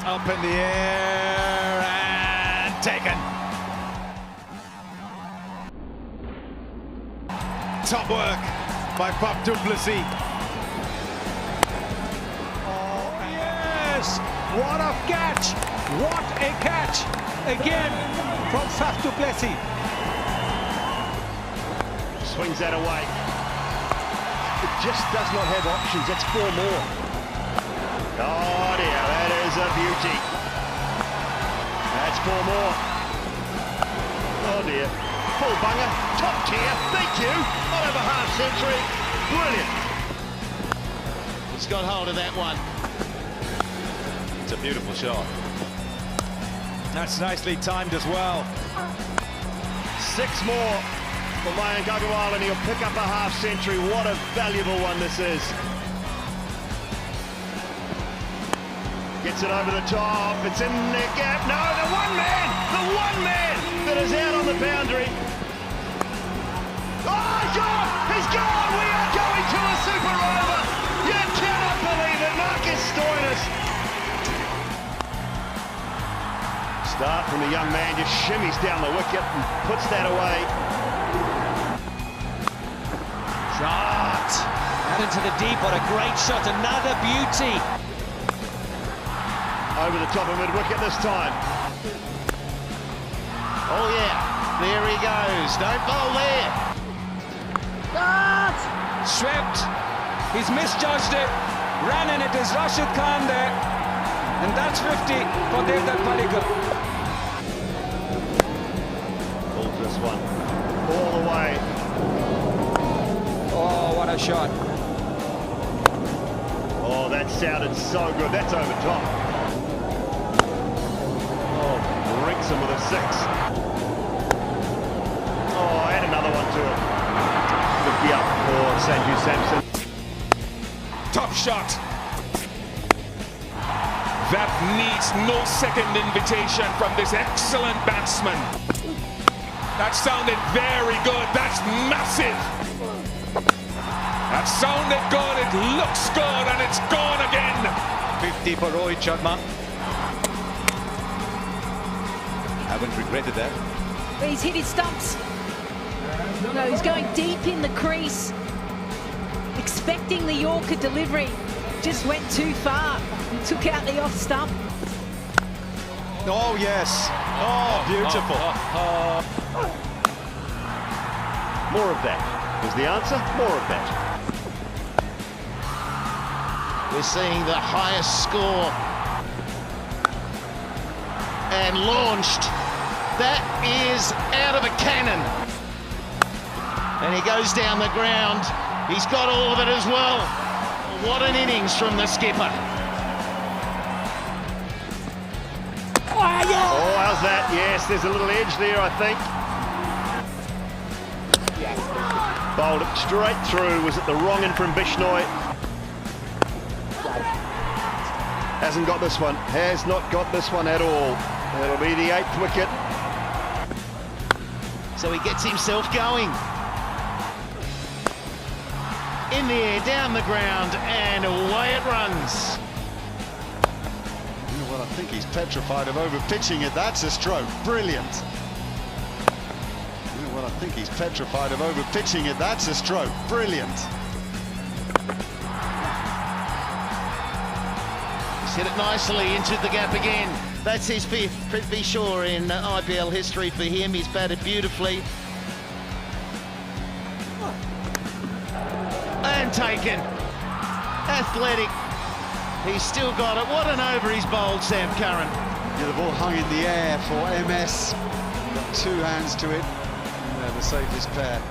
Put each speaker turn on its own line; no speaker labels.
Up in the air and taken. Top work by Pop du Plessis.
Oh, yes! What a catch! What a catch! Again from Pop du Plessis.
Swings that away. It just does not have options. That's 4 more. Oh dear, that is a beauty. That's 4 more. Oh dear. Full bunger, top tier, thank you. Not over half century. Brilliant. He's got hold of that one.
It's a beautiful shot. That's nicely timed as well.
6 more for Tahnkyou, and he'll pick up a half century. What a valuable one this is. Gets it over the top, it's in the gap. No, the one man that is out on the boundary. Oh, he's gone! We are going to a super over! You cannot believe it, Marcus Stoinis. Start from the young man, just shimmies down the wicket and puts that away.
Shot! Out into the deep, what a great shot, another beauty.
Over the top of mid-wicket this time.
Oh yeah, there he goes. Don't bowl there.
Shot! Swept. He's misjudged it. Ran and it is Rashid Khan there. And that's 50 for Devdutt Padikkal.
Pulled this one all the way.
Oh, what a shot.
Oh, that sounded so good. That's over top. Rinks him with a 6. Oh, add another one to it. 50 up for Tahnkyou Sampson.
Top shot. That needs no second invitation from this excellent batsman. That sounded very good. That's massive. That sounded good. It looks good, and it's gone again.
50 for Rohit Sharma. Haven't regretted that.
He's hit his stumps. No, he's going deep in the crease. Expecting the Yorker delivery. Just went too far. He took out the off stump.
Oh, yes. Oh, beautiful.
More of that was the answer. More of that.
We're seeing the highest score. And launched. That is out of a cannon. And he goes down the ground. He's got all of it as well. What an innings from the skipper.
Oh, how's that? Yes, there's a little edge there, I think. Bowled it straight through. Was it the wrong in from Bishnoi? Hasn't got this one. Has not got this one at all. It'll be the 8th wicket.
So he gets himself going. In the air, down the ground, and away it runs.
You know what, I think he's petrified of over-pitching it. That's a stroke. Brilliant. You know what, I think he's petrified of over-pitching it. That's a stroke. Brilliant.
He's hit it nicely into the gap again. That's his 5th, pretty sure, in IPL history for him. He's batted beautifully. And taken. Athletic. He's still got it. What an over he's bowled, Sam Curran.
Yeah, the ball hung in the air for MS. Got 2 hands to it. And they're the safest pair.